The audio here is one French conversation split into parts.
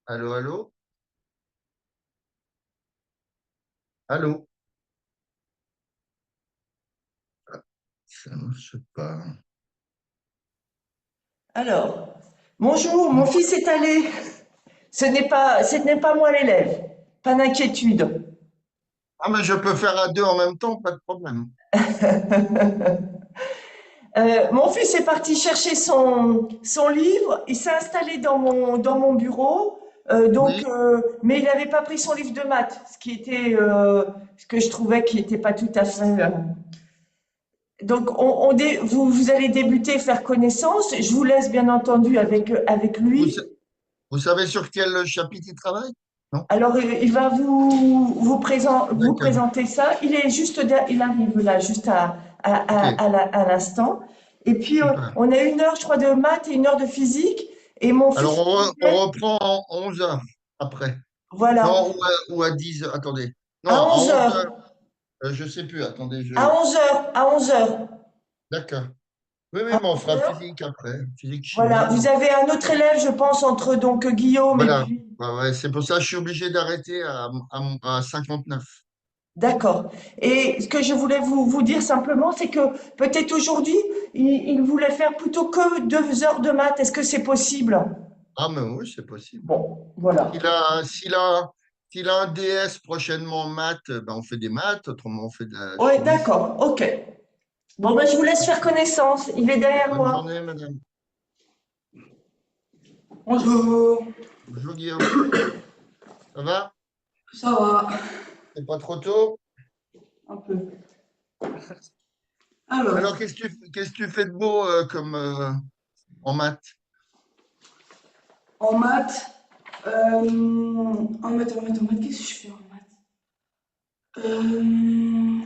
Allô, allô? Allô? Ça ne marche pas. Alors, bonjour, mon fils est allé. Ce n'est pas moi l'élève. Pas d'inquiétude. Ah, mais je peux faire à deux en même temps, pas de problème. Mon fils est parti chercher son livre. Il s'est installé dans mon bureau. Oui, Mais il n'avait pas pris son livre de maths, ce que je trouvais qui n'était pas tout à fait. Donc, vous allez débuter, faire connaissance. Je vous laisse bien entendu avec vous, lui. sa- vous savez sur quel chapitre il travaille? Non? Alors, il va vous D'accord. présenter ça. Il arrive là, juste Ok, à l'instant. Et puis, super. on a 1 heure, je crois, de maths et 1 heure de physique. Et mon Alors, fils, on reprend en 11 heures après. voilà, Non, ou à 10 heures. Attendez. Non, à à 11 11 heures. heures. Je sais plus. Attendez, À 11 heures, à 11 heures. D'accord. Oui, oui, À mais on 11 fera heures. physique après. Physique, Voilà, chimie. vous avez un autre élève, je pense, entre donc Guillaume et Voilà. puis. Ouais, ouais, c'est pour ça que je suis obligé d'arrêter à 59. D'accord. Et ce que je voulais vous dire simplement, c'est que peut-être aujourd'hui, il voulait faire plutôt que 2 heures de maths. Est-ce que c'est possible? Ah, mais oui, c'est possible. Bon, voilà. S'il a, s'il a, s'il a un DS prochainement en maths, ben on fait des maths, autrement on fait de la Ouais, chimie. d'accord, ok. Bon, ben, je vous laisse faire connaissance. Il est derrière Bonne moi. journée, madame. Bonjour. Bonjour, Guillaume. Ça va? Ça va, C'est pas trop tôt? un peu. Alors, Alors, qu'est-ce que tu fais de beau comme en maths? en maths, en maths, qu'est-ce que je fais en maths? Euh,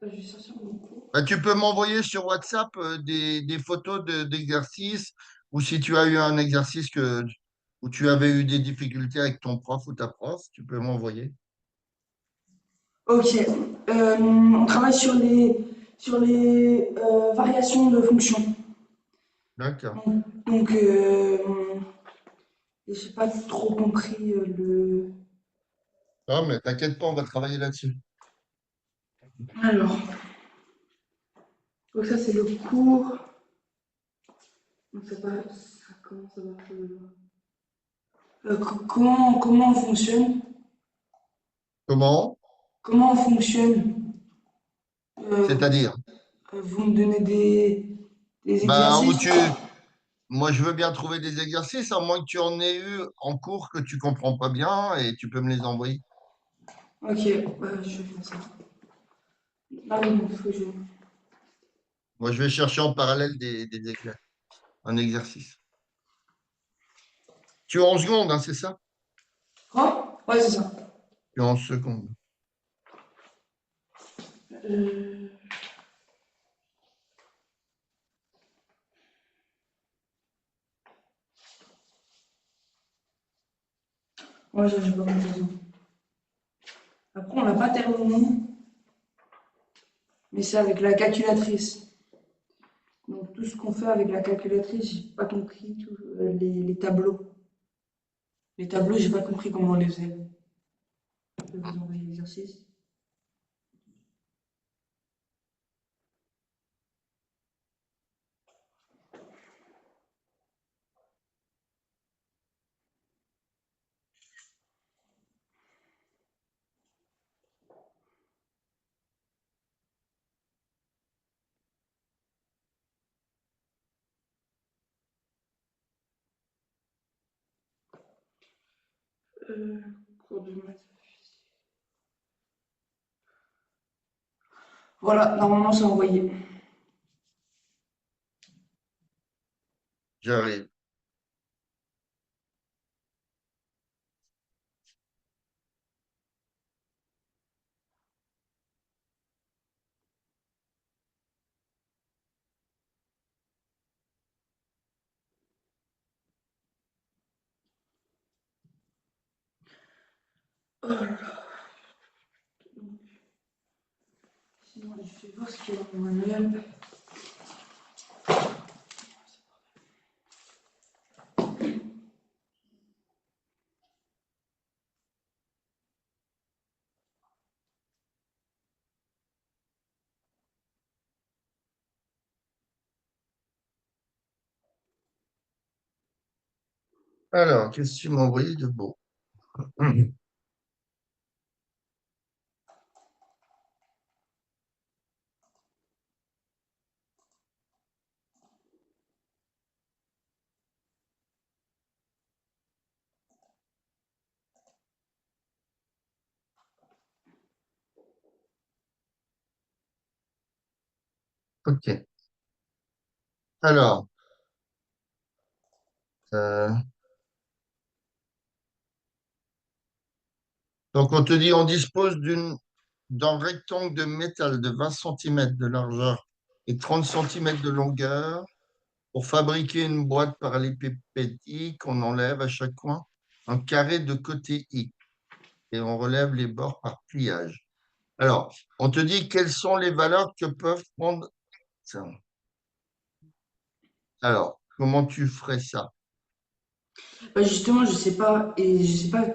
je vais sortir mon cours. Ben, tu peux m'envoyer sur WhatsApp des photos d'exercices ou si tu as eu un exercice où tu avais eu des difficultés avec ton prof ou ta prof, tu peux m'envoyer. Ok. On travaille sur les variations de fonctions. D'accord. Donc, j'ai pas trop compris le. Non, mais t'inquiète pas, on va travailler là-dessus. Alors, donc ça c'est le cours. Donc ça commence à partir de là. Comment on fonctionne? Comment? Comment on fonctionne? Euh, C'est-à-dire? vous me donnez des Ben, exercices? moi, je veux bien trouver des exercices, à moins que tu en aies eu en cours que tu comprends pas bien et tu peux me les envoyer. Ok, je vais faire ça. Ah oui, il faut que je. Moi, je vais chercher en parallèle un exercice. Tu es en seconde, hein, c'est ça? Quoi? Ouais, c'est ça. Tu es en seconde. Euh, ouais, j'ai pas compris. Après, on n'a pas terminé, mais c'est avec la calculatrice. Donc, tout ce qu'on fait avec la calculatrice, j'ai pas compris les tableaux. Les tableaux, j'ai pas compris comment on les faisait. Je vais vous envoyer l'exercice. Euh, cours de maths. Voilà, normalement, c'est envoyé. J'arrive. Sinon, je vais voir ce qu'il y a dans mon manuel. Alors, qu'est-ce que tu m'as envoyé de beau? Ok. Alors, euh, donc on te dit on dispose d'un rectangle de métal de 20 centimètres de largeur et 30 centimètres de longueur. Pour fabriquer une boîte parallélépipédique, on enlève à chaque coin un carré de côté X et on relève les bords par pliage. Alors, on te dit quelles sont les valeurs que peuvent prendre ça. Alors, comment tu ferais ça? Bah, justement, je sais pas. Et je sais pas.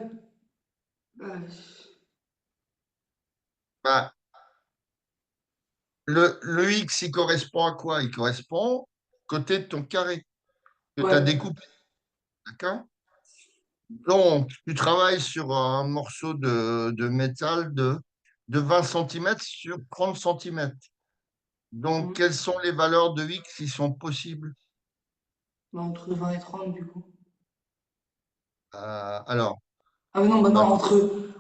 Bah, le X, il correspond à quoi? Il correspond au côté de ton carré que tu as Ouais. découpé. D'accord? Donc, tu travailles sur un morceau de métal de 20 centimètres sur 30 centimètres. Donc, Mm. quelles sont les valeurs de X qui sont possibles? Bah, entre 20 et 30, du coup. Alors, Ah, mais non, bah non, bah,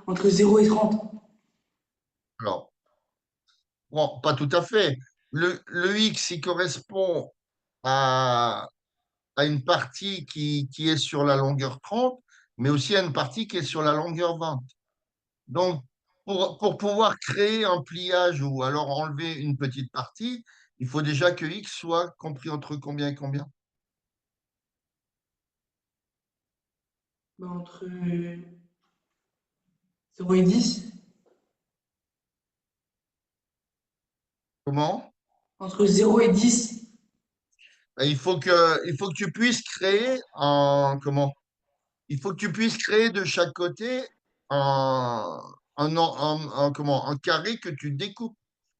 entre 0 et 30. alors, bon, pas tout à fait. Le X, il correspond à, à une partie qui est sur la longueur 30, mais aussi à une partie qui est sur la longueur 20. Donc, pour pouvoir créer un pliage ou alors enlever une petite partie, il faut déjà que X soit compris entre combien et combien. Bah, entre 0 et 10. Comment? Entre 0 et 10. Ben, il faut que tu puisses créer comment? Il faut que tu puisses créer de chaque côté un, comment? Un carré que tu découpes.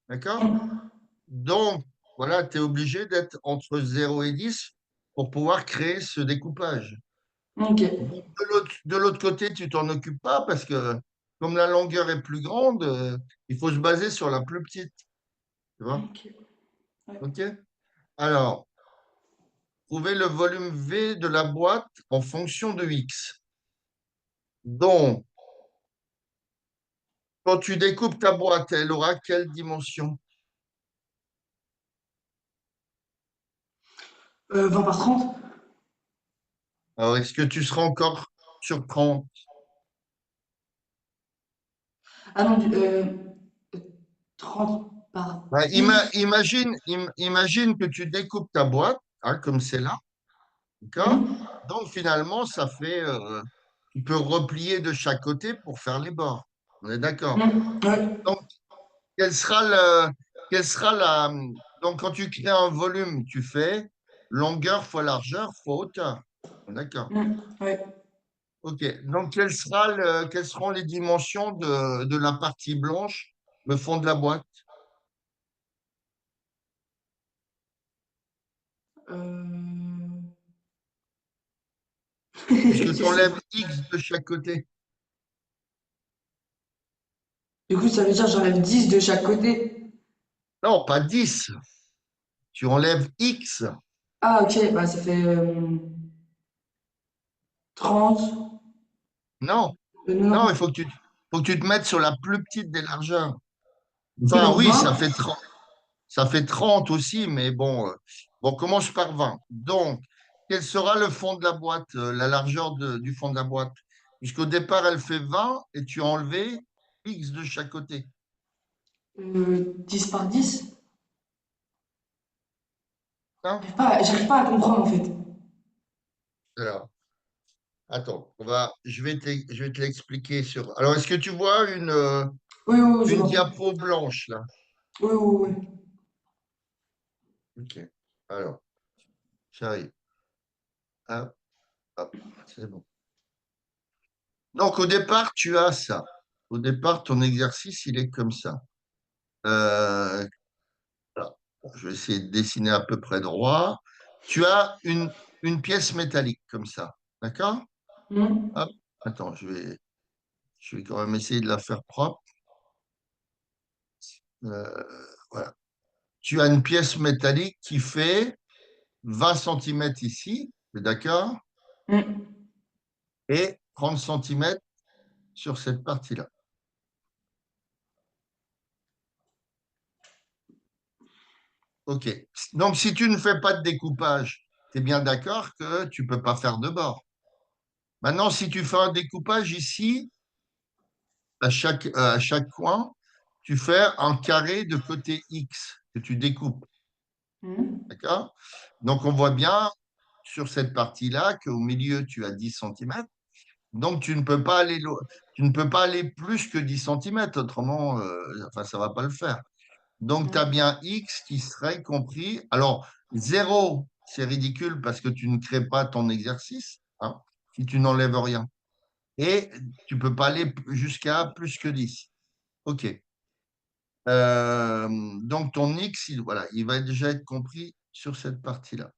D'accord? Mm. Donc, voilà, tu es obligé d'être entre 0 et 10 pour pouvoir créer ce découpage. Ok. Donc, de l'autre côté, tu t'en occupes pas parce que comme la longueur est plus grande, il faut se baser sur la plus petite. Tu vois? Ok. Ouais. OK? Alors, trouver le volume V de la boîte en fonction de X. Donc, quand tu découpes ta boîte, elle aura quelle dimension? 20 par 30. Alors, est-ce que tu seras encore sur 30? Ah non, 30 par Ben, 10. imagine que tu découpes ta boîte, hein, comme c'est là, d'accord? Mm. Donc, finalement, tu peux replier de chaque côté pour faire les bords. On est d'accord? Mm. Ouais. Donc, quelle sera le, quelle sera la, donc, quand tu crées un volume, tu fais longueur fois largeur fois hauteur. D'accord. Mm. Ouais. OK. Donc, quelles seront les dimensions de la partie blanche, le fond de la boîte? Euh... Puisque je tu sais enlèves pas. X de chaque côté. Du coup, ça veut dire que j'enlève 10 de chaque côté. Non, pas 10. Tu enlèves X. Ah, ok. Bah, ça fait 30. Non, non, Non. faut que tu te mettes sur la plus petite des largeurs. Ok, Enfin, donc oui, 20. ça fait 30 aussi, mais bon, bon, commence par 20. Donc, quel sera le fond de la boîte, la largeur du fond de la boîte? Puisqu'au départ, elle fait 20 et tu as enlevé X de chaque côté. 10 par 10. Hein. J'arrive pas à comprendre en fait. Alors, attends, je vais te l'expliquer sur. Alors, est-ce que tu vois Oui, oui, oui, je une vois. diapo blanche là? Oui, oui, oui. Ok. Alors, j'arrive. Hop, hop, c'est bon. Donc, au départ, tu as ça. Au départ, ton exercice, il est comme ça. Euh, voilà. Bon, je vais essayer de dessiner à peu près droit. Tu as une pièce métallique comme ça. D'accord? Hmm. Hop. Attends, je vais quand même essayer de la faire propre. Euh, voilà. Tu as une pièce métallique qui fait 20 centimètres ici, d'accord? Hmm. Et 30 centimètres sur cette partie-là. OK. Donc, si tu ne fais pas de découpage, tu es bien d'accord que tu ne peux pas faire de bord. Maintenant, si tu fais un découpage ici, à chaque coin, tu fais un carré de côté X que tu découpes. Hmm. D'accord? Donc, on voit bien sur cette partie-là qu'au milieu, tu as 10 centimètres. Donc, tu ne peux pas aller plus que 10 centimètres. Autrement, enfin, ça ne va pas le faire. Donc, tu as Hmm. bien X qui serait compris. Alors, 0, c'est ridicule parce que tu ne crées pas ton exercice, hein, si tu n'enlèves rien. Et tu ne peux pas aller jusqu'à plus que 10. OK. Donc, ton X, voilà, il va déjà être compris sur cette partie-là.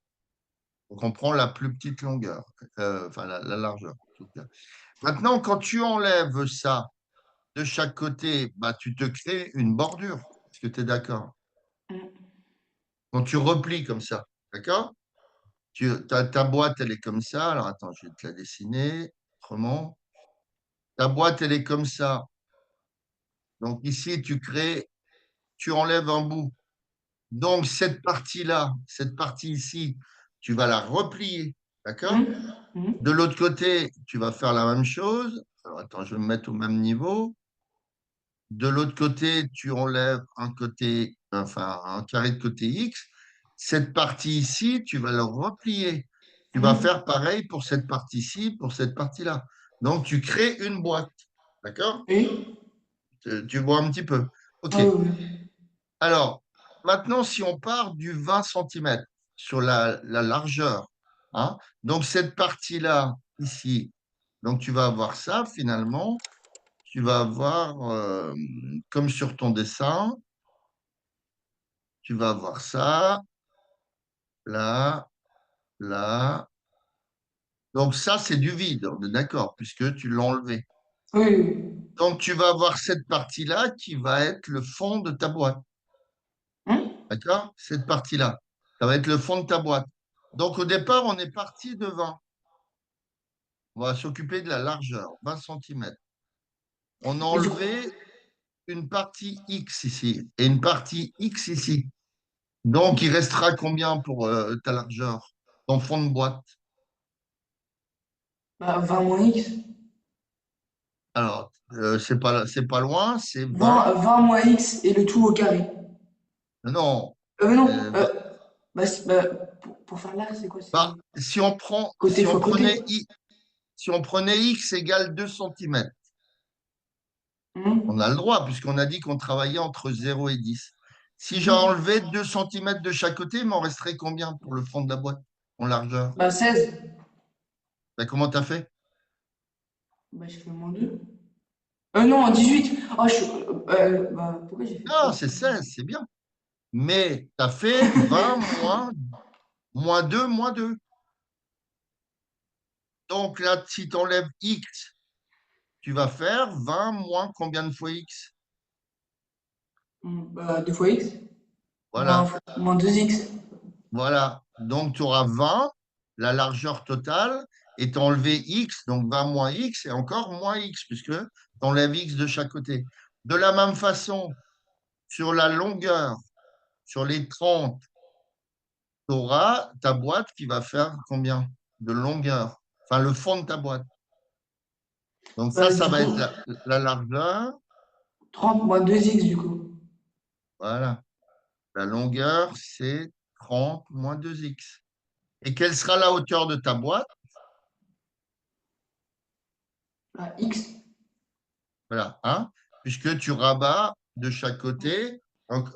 Donc, on prend la plus petite longueur, enfin la largeur, en tout cas. Maintenant, quand tu enlèves ça de chaque côté, bah, tu te crées une bordure. Est-ce que tu es d'accord? Hmm. Quand tu replies comme ça, d'accord? Ta boîte, elle est comme ça. Alors, attends, je vais te la dessiner autrement. Ta boîte, elle est comme ça. Donc, ici, tu enlèves un bout. Donc, cette partie-là, cette partie ici, tu vas la replier, d'accord? Hmm. Hmm. De l'autre côté, tu vas faire la même chose. Alors, attends, je vais me mettre au même niveau. De l'autre côté, tu enlèves un côté, enfin, un carré de côté X. Cette partie ici, tu vas le replier. Tu vas Hmm. faire pareil pour cette partie-ci, pour cette partie-là. Donc, tu crées une boîte. D'accord? Oui. Tu vois un petit peu. OK. Ah oui, oui. Alors, maintenant, si on part du 20 centimètres sur la largeur, hein, donc cette partie-là, ici, donc tu vas avoir ça finalement. Tu vas avoir, comme sur ton dessin, tu vas avoir ça, là, là. Donc ça, c'est du vide, on est d'accord, puisque tu l'as enlevé. Oui, oui. Donc tu vas avoir cette partie-là qui va être le fond de ta boîte. Hmm. D'accord? Cette partie-là. Ça va être le fond de ta boîte. Donc au départ, on est parti de 20. On va s'occuper de la largeur, 20 centimètres. On a Mais du coup, enlevé une partie X ici et une partie X ici. Donc il restera combien pour ta largeur, ton fond de boîte? bah, 20 moins X. Alors, c'est pas loin, c'est 20, 20. 20 moins X et le tout au carré. Non. Mais non. euh, Bah, bah, pour faire l'air, c'est quoi? C'est si on prend, côté fois côté. si on prenait x égale 2 centimètres, on Hmm. a le droit, puisqu'on a dit qu'on travaillait entre 0 et 10. Si j'ai Mhm. enlevé 2 centimètres de chaque côté, il m'en resterait combien pour le fond de la boîte en largeur? Bah, 16. Ben, comment tu as fait? Bah, je fais moins 2. Non, 18. Ah, bah, pourquoi j'ai fait Non, 3? c'est 16, c'est bien. Mais tu as fait 20 moins 2 moins 2. Donc là, si tu enlèves x, tu vas faire 20 moins combien de fois x? Bah, 2 fois X. Moins, Voilà, moins 2X. voilà. Donc tu auras 20, la largeur totale, et tu as enlevé x, donc 20 moins x, et encore moins x, puisque tu enlèves x de chaque côté. De la même façon, sur la longueur, sur les 30, tu auras ta boîte qui va faire combien de longueur? Enfin, le fond de ta boîte. Donc ça, Bah, ça du va coup, être la largeur. 30 moins 2X, du coup. Voilà. La longueur, c'est 30 moins 2x. Et quelle sera la hauteur de ta boîte? Bah, X. Voilà, hein? Puisque tu rabats de chaque côté. Donc,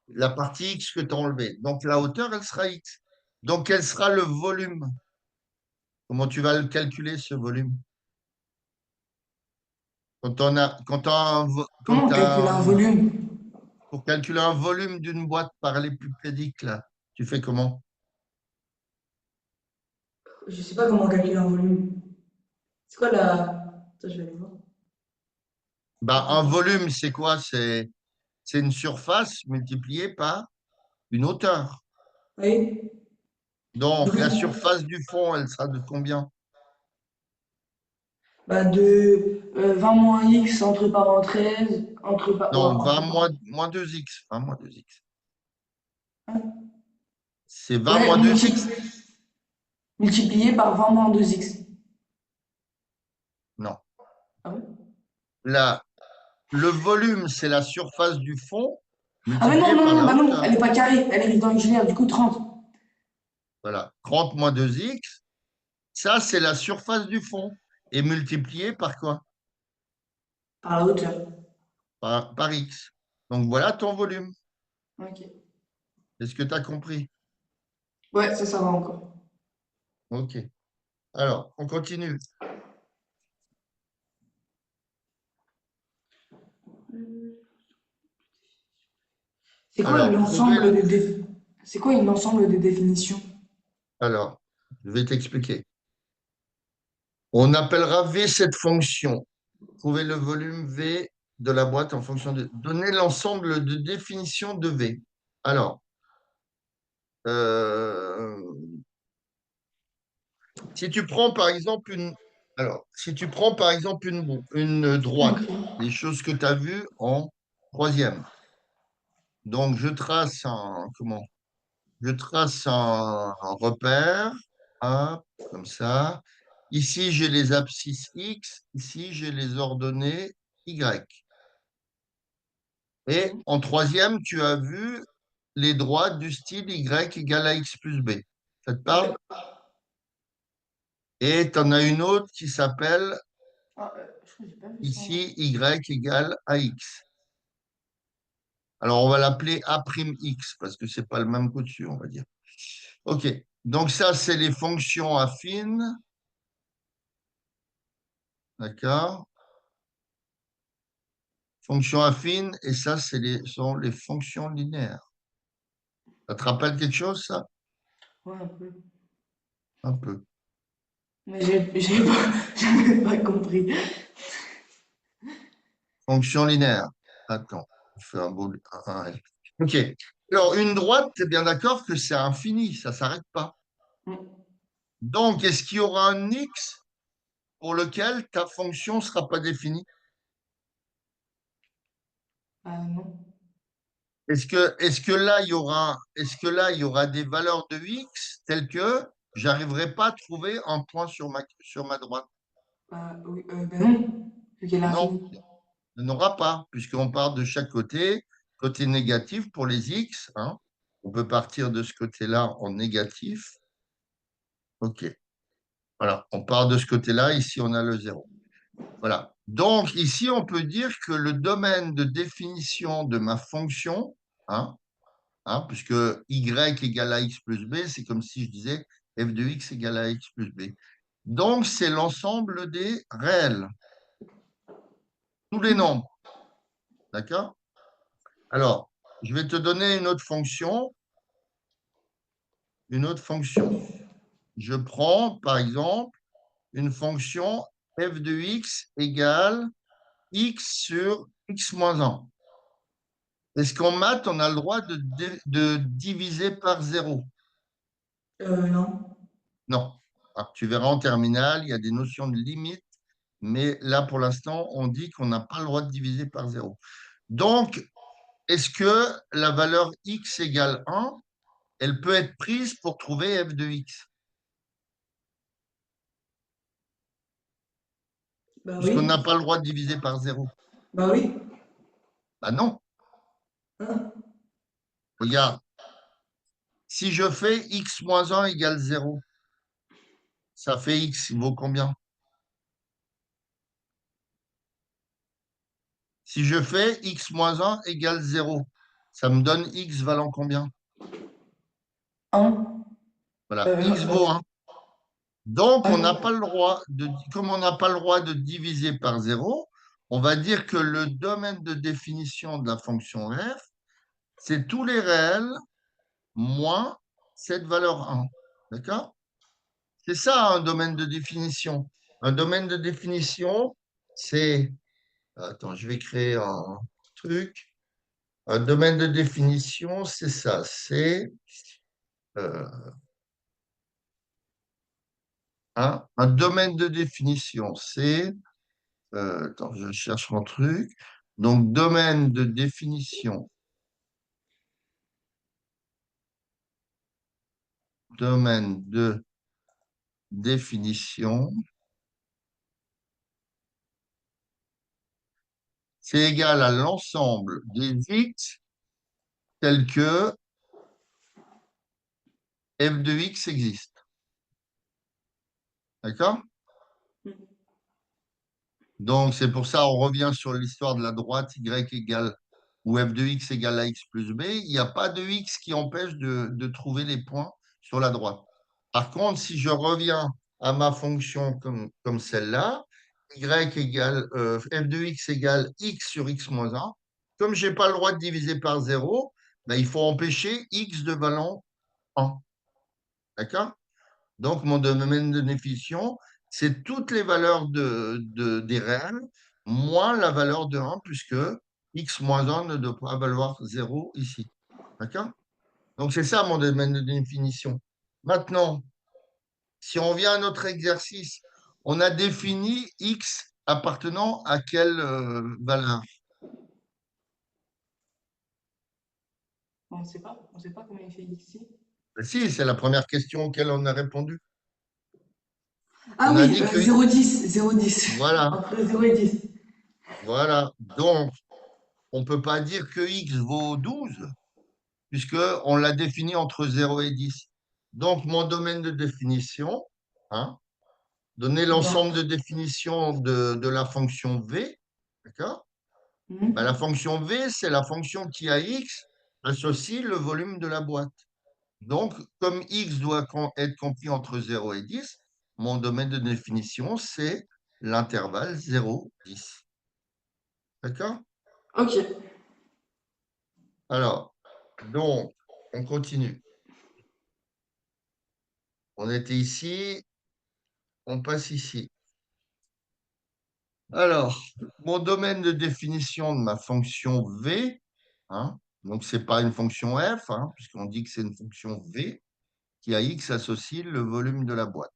la partie x que tu as enlevée. Donc, la hauteur, elle sera x. Donc, quel sera le volume? Comment tu vas le calculer, ce volume? Quand Comment on calcule un volume? pour calculer un volume d'une boîte parallélépipédique, là, tu fais comment? Je sais pas comment on calcule un volume. C'est quoi la... Attends, je vais aller voir. Ben, un volume, c'est quoi? C'est une surface multipliée par une hauteur. Oui. Du Donc, coup, la surface du fond, elle sera de combien? bah de 20 moins x entre parenthèses, ouais, Non, entre 20 parenthèses. moins 2x. 20 moins 2x. Hein. C'est 20 Ouais, moins 2x? multiplié par 20 moins 2x. Non. Ah ouais? La, le volume, c'est la surface du fond Ah mais non, multipliée non, par non, la bah non, hauteur. elle est pas carrée, elle est rectangulaire, du coup 30 Voilà. 30 moins 2x, ça, c'est la surface du fond. Et multiplié par quoi? par la hauteur. Par x. Donc, voilà ton volume. Ok. Est-ce que tu as compris? Ouais, ça va encore. OK. Alors, on continue. C'est quoi Alors, trouver le... C'est quoi l'ensemble de définitions? Alors, je vais t'expliquer. On appellera V cette fonction. Trouver le volume V de la boîte en fonction de... Donner l'ensemble de définitions de V. Alors, euh, si tu prends par exemple une... Alors, si tu prends par exemple une droite, Ok. les choses que tu as vues en troisième. Donc, je trace un... Comment? Je trace un repère, hop, comme ça. Ici, j'ai les abscisses X. Ici, j'ai les ordonnées Y. Et en troisième, tu as vu les droites du style Y égale à X plus B. Ça te Ouais. parle? Et tu en as une autre qui s'appelle Ah, je crois que j'ai pas vu ça. ici Y égale à X. Alors, on va l'appeler A'X parce que c'est pas le même qu'au-dessus, on va dire. OK. Donc, ça, c'est les fonctions affines. D'accord? Fonctions affines, et ça, sont les fonctions linéaires. Ça te rappelle quelque chose, ça? Ouais, un peu. Un peu. Mais j'ai pas, j'avais pas compris. Fonction linéaire. Attends, je fais un beau... OK. Alors, une droite, tu es bien d'accord que c'est infini, ça ne s'arrête pas. Hmm. Donc, est-ce qu'il y aura un x pour lequel ta fonction ne sera pas définie? Ah non. Est-ce que là, il y aura des valeurs de x telles que j'arriverai pas à trouver un point sur ma droite? Bah, oui, bah non, vu qu'elle est Non, infinie. il n'y en aura pas, puisqu'on part de chaque côté, côté négatif pour les x, hein. On peut partir de ce côté-là en négatif. OK. Voilà, on part de ce côté-là, ici on a le zéro. Voilà. Donc ici, on peut dire que le domaine de définition de ma fonction, hein, puisque y égale à x plus b, c'est comme si je disais f de x égale à x plus b. Donc c'est l'ensemble des réels, tous les nombres. D'accord? Alors, je vais te donner une autre fonction. Une autre fonction. Je prends, par exemple, une fonction f de x égale x sur x moins 1. Est-ce qu'en maths, on a le droit de diviser par zéro? Non. Non. Alors, tu verras en terminale, il y a des notions de limite, mais là, pour l'instant, on dit qu'on n'a pas le droit de diviser par zéro. Donc, est-ce que la valeur x égale 1, elle peut être prise pour trouver f de x? Bah Puisqu'on oui. n'a pas le droit de diviser par zéro. Bah oui. Ben non. Hein. Regarde, si je fais x moins 1 égale 0, ça fait x vaut combien? Si je fais x moins 1 égale 0, ça me donne x valant combien? 1. Voilà, x Euh, vaut 1. Donc, ah on n'a non. pas le droit comme on n'a pas le droit de diviser par 0, on va dire que le domaine de définition de la fonction f, c'est tous les réels moins cette valeur 1. D'accord? C'est ça un domaine de définition. Un domaine de définition, c'est... Attends, je vais créer un truc. Un domaine de définition, c'est ça. C'est un domaine de définition. C'est... attends, je cherche mon truc. Donc, domaine de définition. Domaine de définition. C'est égal à l'ensemble des x tels que f de x existe. D'accord? Donc, c'est pour ça on revient sur l'histoire de la droite y égale, ou f de x égale à x plus b. Il n'y a pas de x qui empêche de trouver les points sur la droite. Par contre, si je reviens à ma fonction comme celle-là, y égale, f de x égale x sur x moins 1, comme je n'ai pas le droit de diviser par 0, ben, il faut empêcher x de valant 1. D'accord? Donc, mon domaine de définition, c'est toutes les valeurs des réels moins la valeur de 1, puisque x moins 1 ne doit pas valoir 0 ici. D'accord? Donc, c'est ça mon domaine de définition. Maintenant, si on vient à notre exercice, on a défini x appartenant à quelle valeur? On sait pas comment il fait ici. Ben si, c'est la première question auquel on a répondu. Ah On a oui, dit que, 0,10, 0,10. voilà, Entre 0 et 10. voilà. Donc, on ne peut pas dire que x vaut 12, puisqu'on l'a défini entre 0 et 10. Donc, mon domaine de définition, hein, donner Ben, l'ensemble de définition de la fonction v, d'accord? Ben, la hmm. fonction v, c'est la fonction qui a x associe le volume de la boîte. Donc, comme x doit être compris entre 0 et 10, mon domaine de définition, c'est l'intervalle 0, 10. D'accord? Ok. Alors, donc, on continue. On était ici, on passe ici. Alors, mon domaine de définition de ma fonction v, hein, donc ce n'est pas une fonction f, hein, puisqu'on dit que c'est une fonction v, qui a x associe le volume de la boîte.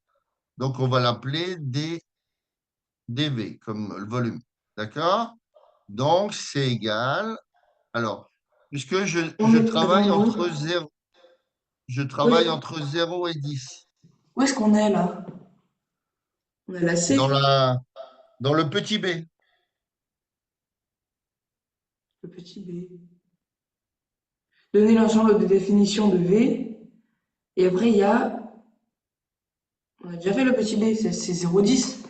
Donc, on va l'appeler dv, comme le volume. D'accord? Donc, c'est égal. Alors, puisque On est dans le... je travaille Oui. entre 0 et 10, Où est-ce qu'on est là? On est à la dans C, dans le petit b. le petit b. Donner l'ensemble de définition de V. Et après, il y a. On a déjà fait le petit b, c'est 0,10.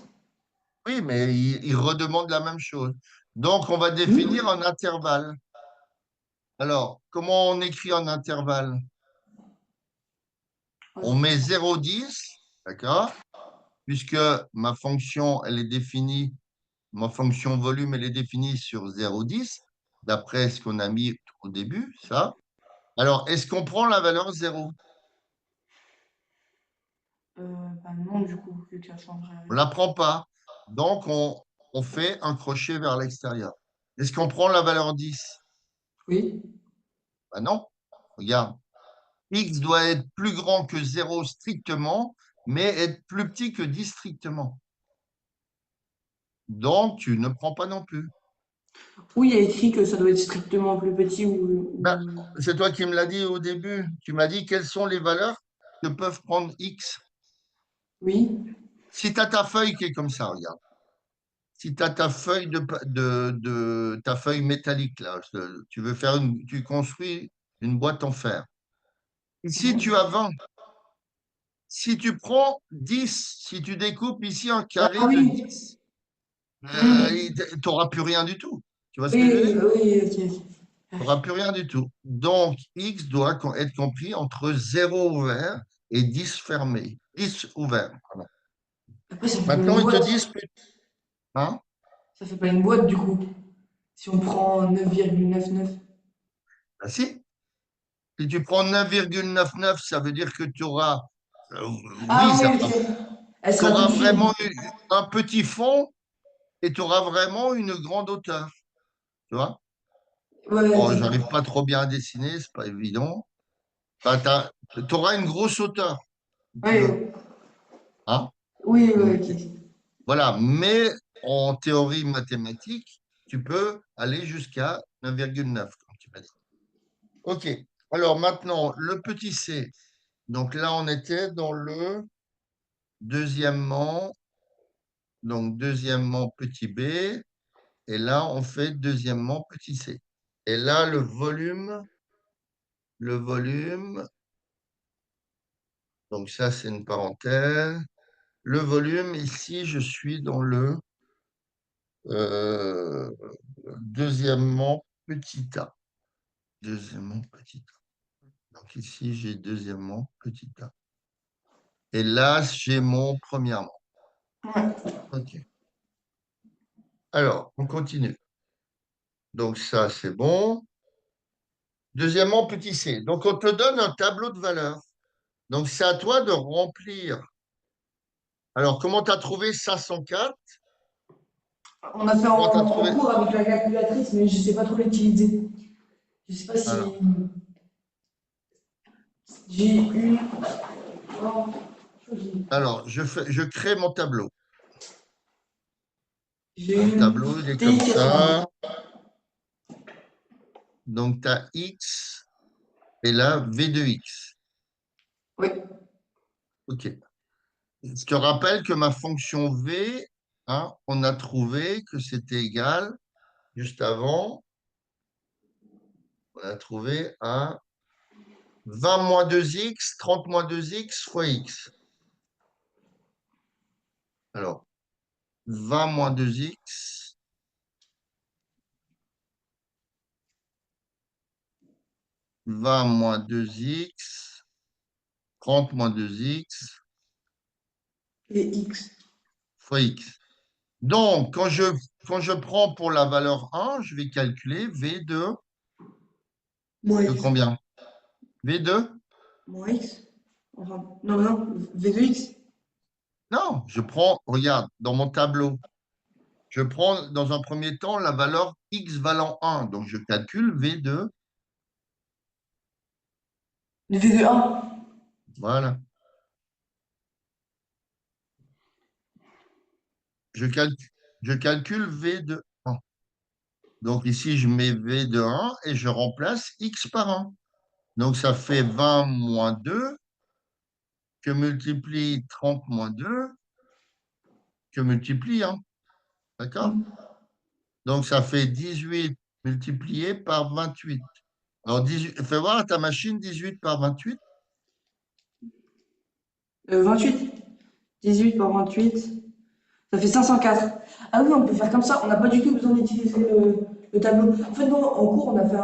Oui, mais il redemande la même chose. Donc, on va définir Hmm. un intervalle. Alors, comment on écrit un intervalle? On met 0,10, d'accord? Puisque ma fonction, elle est définie, ma fonction volume, elle est définie sur 0,10, d'après ce qu'on a mis au début, ça. Alors, est-ce qu'on prend la valeur 0? Bah non, du coup, vu que ça changerait On ne rien. la prend pas. Donc, on fait un crochet vers l'extérieur. Est-ce qu'on prend la valeur 10? Oui. Ben non. Regarde. X doit être plus grand que 0 strictement, mais être plus petit que 10 strictement. Donc, tu ne prends pas non plus. Oui, il y a écrit que ça doit être strictement plus petit Ben, c'est toi qui me l'as dit au début. Tu m'as dit quelles sont les valeurs que peuvent prendre X. Oui. Si tu as ta feuille qui est comme ça, regarde. Si tu as ta feuille ta feuille métallique là, tu veux faire tu construis une boîte en fer. Ici, tu Mhm. as 20. Si tu prends 10, si tu découpes ici un Ah carré de oui. 10, Hmm. tu n'auras plus rien du tout. Tu vois ce que je veux Oui, dire? oui, ok. Tu n'auras plus rien du tout. Donc, x doit être compris entre 0 ouvert et 10 fermé. 10 ouvert. Pardon. Après, ça fait pas Maintenant, une ils te boîte. disent, hein? Ça fait pas une boîte du coup. Si on prend 9,99. Ah, si. Si tu prends 9,99, ça veut dire que tu auras, oui, Ah oui, ok. Elle tu sera auras toute fine. vraiment un petit fond et tu auras vraiment une grande hauteur. Tu vois? Ouais, Bon, ok. j'arrive pas trop bien à dessiner, c'est pas évident. Bah, tu auras une grosse hauteur, si tu veux. Oui, Hein? oui, oui, Donc, ok. voilà. Mais en théorie mathématique, tu peux aller jusqu'à 9,9, comme tu m'as dit. OK. Alors maintenant, le petit c. Donc là, on était dans le deuxièmement. Donc deuxièmement, petit b. Et là, on fait deuxièmement, petit c. Et là, le volume, donc ça, c'est une parenthèse. Le volume, ici, je suis dans le euh, deuxièmement, petit a. Deuxièmement, petit a. Donc ici, j'ai deuxièmement, petit a. Et là, j'ai mon premièrement. Ouais. OK. Alors, on continue. Donc ça, c'est bon. Deuxièmement, petit c. Donc, on te donne un tableau de valeurs. Donc, c'est à toi de remplir. Alors, comment tu as trouvé 504? On a fait Comment tu as en trouvé? cours avec la calculatrice, mais je sais pas trop l'utiliser. Je sais pas si Alors, j'ai une. Non, je crois que je crée mon tableau. j'ai Mon une tableau, il est comme TI 82. ça. Donc, tu as x et là, v de x. Oui. OK. Je te rappelle que ma fonction v, hein, on a trouvé que c'était égal, juste avant, on a trouvé à 20 moins 2x, 30 moins 2x fois x. Alors, 20 moins 2x, 20 moins 2x, 30 moins 2x Et X. fois x. Donc, quand je prends pour la valeur 1, je vais calculer v Moins de X. combien? V de? Moins X. Enfin, non, non, V de X. Non, regarde, dans mon tableau, je prends dans un premier temps la valeur x valant 1. Donc, je calcule v de, Le V de 1. voilà. Je calcule v de 1. Donc, ici, je mets v de 1 et je remplace x par 1. Donc, ça fait 20 moins 2 que multiplie 30 moins 2 que multiplie 1. D'accord? Donc, ça fait 18 multiplié par 28. Alors, 18, fais voir à ta machine 18 par 28. 28. 18 par 28. Ça fait 504. Ah oui, on peut faire comme ça. On n'a pas du tout besoin d'utiliser le tableau. En fait, non, en cours, on a fait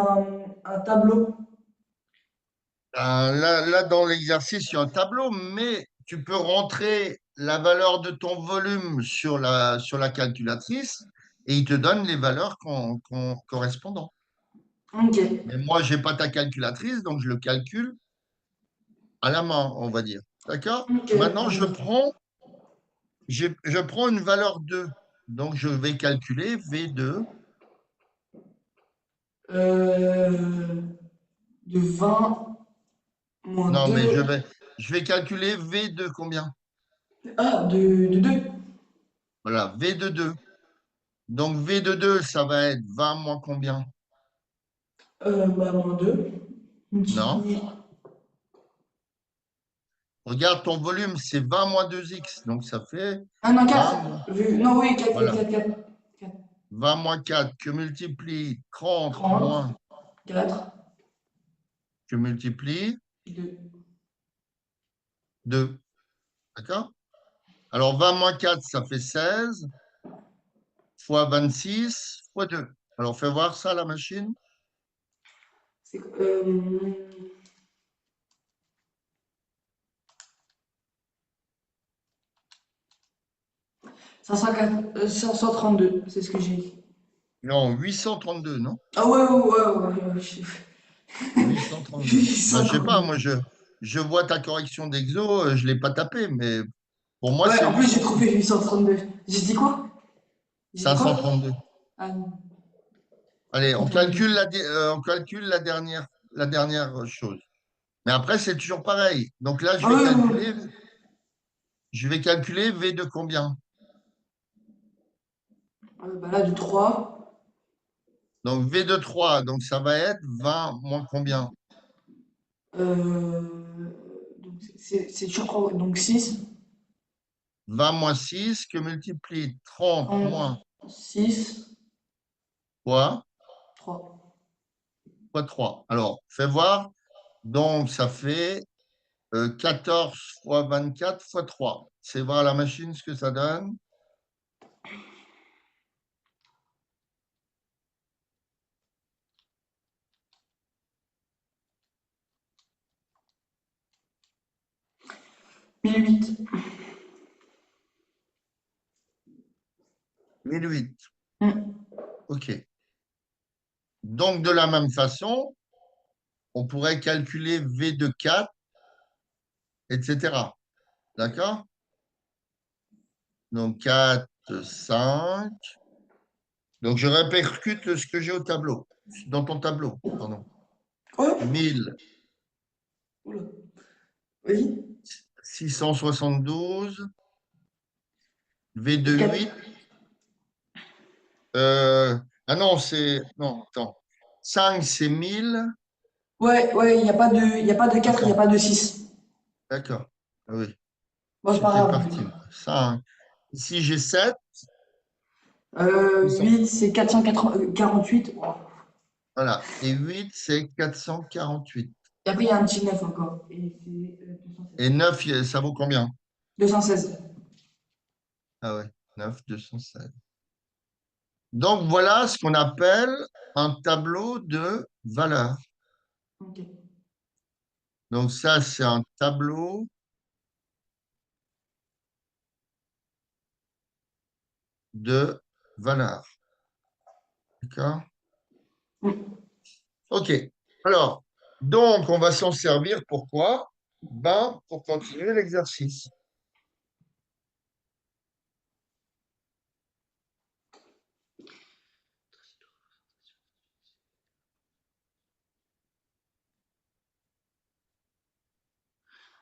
un tableau. Là, dans l'exercice, il y a un tableau, mais tu peux rentrer la valeur de ton volume sur la calculatrice et il te donne les valeurs correspondantes. Ok. Mais moi, je n'ai pas ta calculatrice, donc je le calcule à la main, on va dire. D'accord? Ok. Maintenant, je prends une valeur 2. Donc, je vais calculer V2. Euh, de 20 moins Non, mais je 2. vais, je vais calculer V2 combien? Ah, de 2. Voilà, V de 2. Donc, V de 2, ça va être 20 moins combien? Bah, moins 2. Non. Multiplie. Regarde, ton volume, c'est 20 moins 2x. Donc, ça fait Ah non, 20 4. moins. Non, oui, 4, 4, Voilà. 4, 4. 20 moins 4 que multiplie 30 30. moins 4. que multiplie 2. 2. D'accord? Alors, 20 moins 4, ça fait 16 fois 26 fois 2. Alors, fais voir ça, la machine. C'est 532, c'est ce que j'ai écrit. Non, 832, non? Ah ouais, ouais, ouais, ouais, ouais, 832. Ben, je sais pas, 832. moi, je vois ta correction d'exo, je ne l'ai pas tapé, mais pour moi, Ouais, c'est en plus j'ai 832. trouvé 832. J'ai dit quoi? J'ai dit quoi? 532. Ah non, Allez, 532. on calcule la dernière chose. Mais après, c'est toujours pareil. Donc là, Ah ouais, ouais, ouais. je vais calculer V de combien? Bah là, du 3. Donc V de 3, donc ça va être 20 moins combien? Donc c'est toujours 3. Donc 6. 20 moins 6 que multiplie 30 moins 6. quoi? 3. Fois 3. Alors, fais voir. Donc, ça fait 14 fois 24 fois 3. C'est voir à la machine ce que ça donne. 1008. 1008. Hmm. OK. Donc, de la même façon, on pourrait calculer V de 4, etc. D'accord? Donc, 4, 5. Donc, je répercute ce que j'ai au tableau, dans ton tableau, pardon. Ouais. 1672 Oula. Vas-y. V de Et 4. 8. Ah non, c'est. Non, attends. 5, c'est 1000. Ouais, ouais, il y a pas de 4, il n'y a Attends, pas de 6. d'accord. Ah oui, Bon, c'est pas j'étais grave. parti, moi. 5. Ici, j'ai 7. 8, c'est 448. Wow. Voilà. Et 8, c'est 448. Et après, il y a un petit 9 encore. Et c'est 216. Et 9, ça vaut combien? 216. Ah ouais, 9, 216. Donc, voilà ce qu'on appelle un tableau de valeurs. Ok. Donc, ça, c'est un tableau de valeurs. D'accord? Hmm. OK. Alors, donc, on va s'en servir. Pourquoi? Ben, pour continuer l'exercice.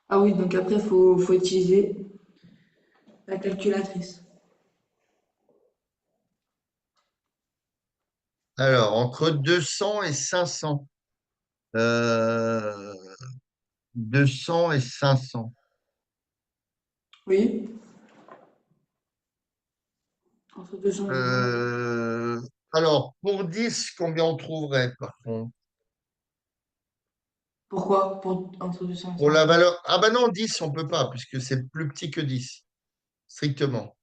Ah oui, donc après, faut utiliser la calculatrice. Alors, entre 200 et 500. Euh, 200 et 500. Oui. Entre 200 et 500. Euh, alors, pour 10, combien on trouverait, par contre? Pourquoi? Entre 200 et Pour la 500. valeur. Ah ben non, 10, on ne peut pas, puisque c'est plus petit que 10, strictement.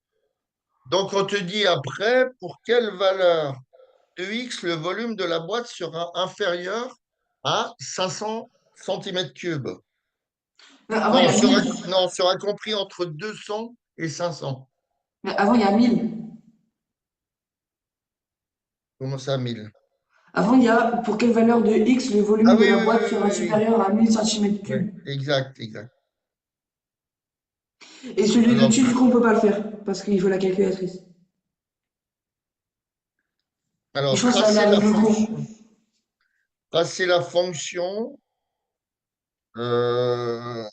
Donc, on te dit après, pour quelle valeur de X, le volume de la boîte sera inférieur à 500 centimètres cubes. Mais avant, il y Non, a 1000. non, sera compris entre 200 et 500. Mais avant, il y a 1000. Comment ça, 1000? Avant, il y a pour quelle valeur de X le Ah volume de oui, la oui, boîte oui, sera oui, oui. supérieur à 1000 cm Oui, cubes. exact, exact. Et celui de Alors, dessus, du coup, on peut pas le faire parce qu'il faut la calculatrice. Mais je alors pense que ça allait tracer la avec le cours. fonction. Tracer la fonction, euh,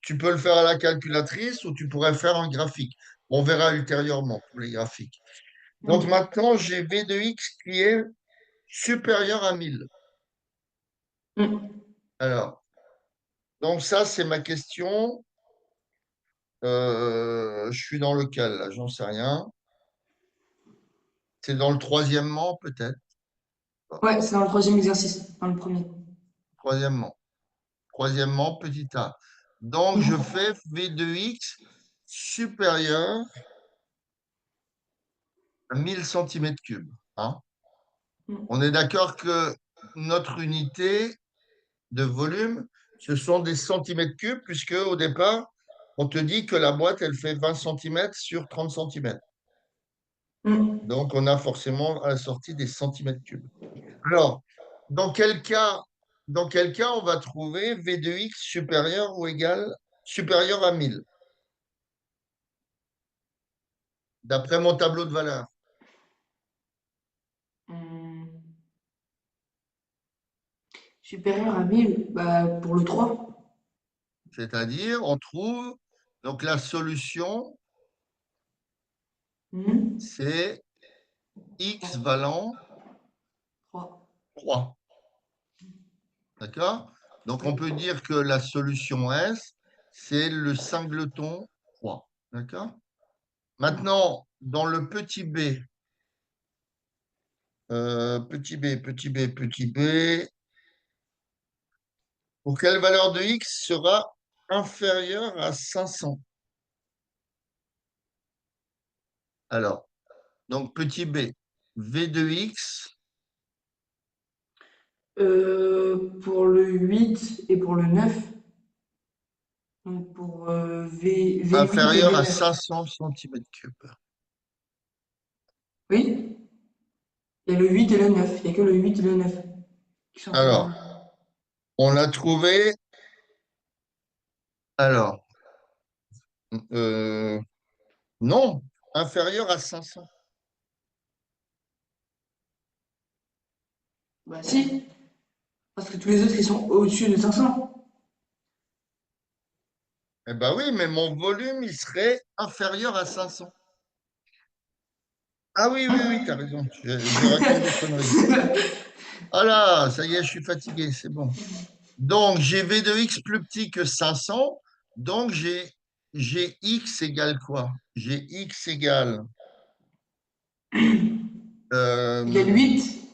tu peux le faire à la calculatrice ou tu pourrais faire un graphique. On verra ultérieurement pour les graphiques. Donc Ok. maintenant, j'ai V de X qui est supérieur à 1000. Hmm. Alors, donc ça, c'est ma question. Je suis dans lequel, là? J'en sais rien. C'est dans le troisièmement, peut-être. Pas. Ouais, c'est dans le troisième exercice, dans le premier. Troisièmement. Troisièmement, petit a. Donc, je Mhm. fais V de X supérieur à 1000 centimètres cubes. Hein? Mm. On est d'accord que notre unité de volume, ce sont des centimètres cubes, puisque au départ, on te dit que la boîte, elle fait 20 centimètres sur 30 centimètres. Mm. Donc, on a forcément à la sortie des centimètres cubes. Alors, dans quel cas, dans quel cas on va trouver V de x supérieur ou égal, supérieur à 1000, d'après mon tableau de valeur? Mm. Supérieur à 1000, bah, pour le 3. C'est-à-dire, on trouve, donc la solution, Mm. c'est x valant 3. 3. D'accord? Donc, on Oui. peut dire que la solution S, c'est le singleton 3. D'accord? Mm. Maintenant, dans le petit b, pour quelle valeur de x sera inférieure à 500? Alors, donc petit b, v de x Pour le 8 et pour le 9. Donc pour V8 et inférieure à V9. 500 centimètres cubes. Oui, il y a le 8 et le 9. Il n'y a que le 8 et le 9 qui sont inférieurs. Alors, on l'a trouvé. Alors, euh, non, inférieur à 500. Bah si, parce que tous les autres, ils sont au-dessus de 500. Eh bien oui, mais mon volume, il serait inférieur à 500. Ah oui, oui, oui, tu as raison. Je raconte des conneries. Ah là, ça y est, je suis fatigué, c'est bon. Donc, j'ai V de x plus petit que 500. Donc, j'ai x égale quoi? J'ai x égale. Il y a le euh, 8.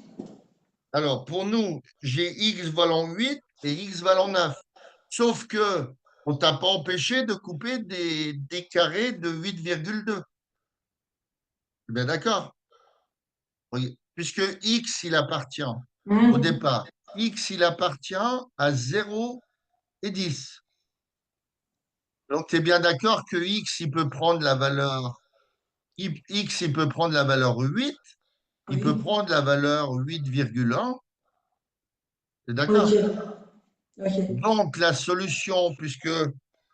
alors, pour nous, j'ai x valant 8 et x valant 9. Sauf que on t'a pas empêché de couper des carrés de 8,2. Bien d'accord. Oui. Puisque x, il appartient au Hmm. départ. X, il appartient à 0 et 10. Donc, tu es bien d'accord que x, il peut prendre la valeur x, il peut prendre la valeur 8, il peut Oui. prendre la valeur 8,1. C'est Ok. d'accord? Ok. Donc, la solution, puisque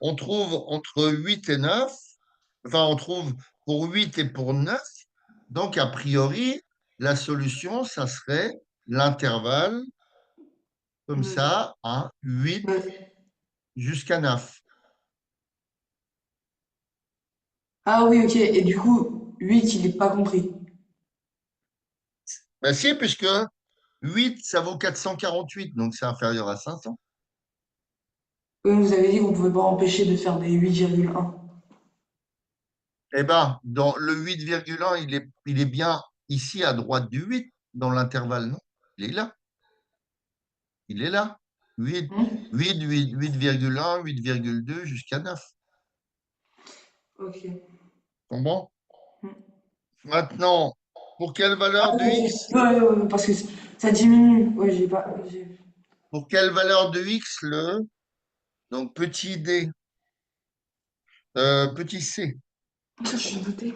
on trouve entre 8 et 9, enfin, on trouve pour 8 et pour 9, donc, a priori, la solution, ça serait l'intervalle, comme 9. ça, hein, 8 9. jusqu'à 9. Ah oui, ok. Et du coup, 8, il n'est pas compris. Ben si, puisque 8, ça vaut 448, donc c'est inférieur à 500. Oui, vous avez dit qu'on ne pouvait pas empêcher de faire des 8,1. Eh bien, dans le 8,1, il est bien ici à droite du 8, dans l'intervalle, non? Il est là. Il est là. 8, Hmm. 8, 8, 8,1, 8,2 jusqu'à 9. Ok. Bon? Hmm. Maintenant, pour quelle Ah valeur de oui, x? ok. Ouais, ouais, ouais, parce que ça diminue. Ouais, j'ai pas. Pour quelle valeur de x donc petit d, petit c, Ça, je vais noter.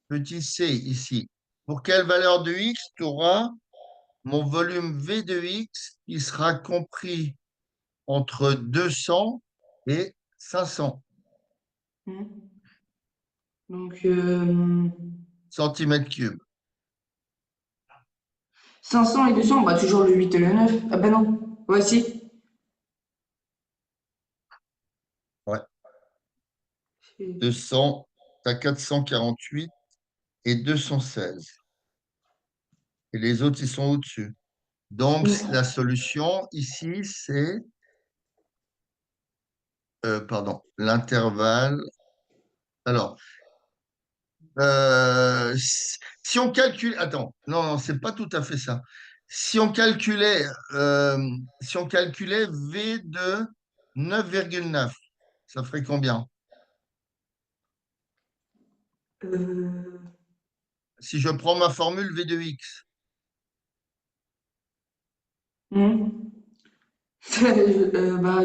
petit c ici. Pour quelle valeur de x tu auras mon volume V de x qui sera compris entre 200 et 500 Hmm. Donc, centimètres cubes. 500 et 200, bah toujours le 8 et le 9. Ah bah non. Ouais, si. Ouais. 200, tu as 448 et 216. Et les autres, ils sont au-dessus. Donc, la Hmm. solution ici, c'est, pardon, l'intervalle. Alors, si on calcule, attends, non, non, c'est pas tout à fait ça. Si on calculait, euh, si on calculait V de 9,9, ça ferait combien? Euh, si je prends ma formule V de x, Hmm. Bah,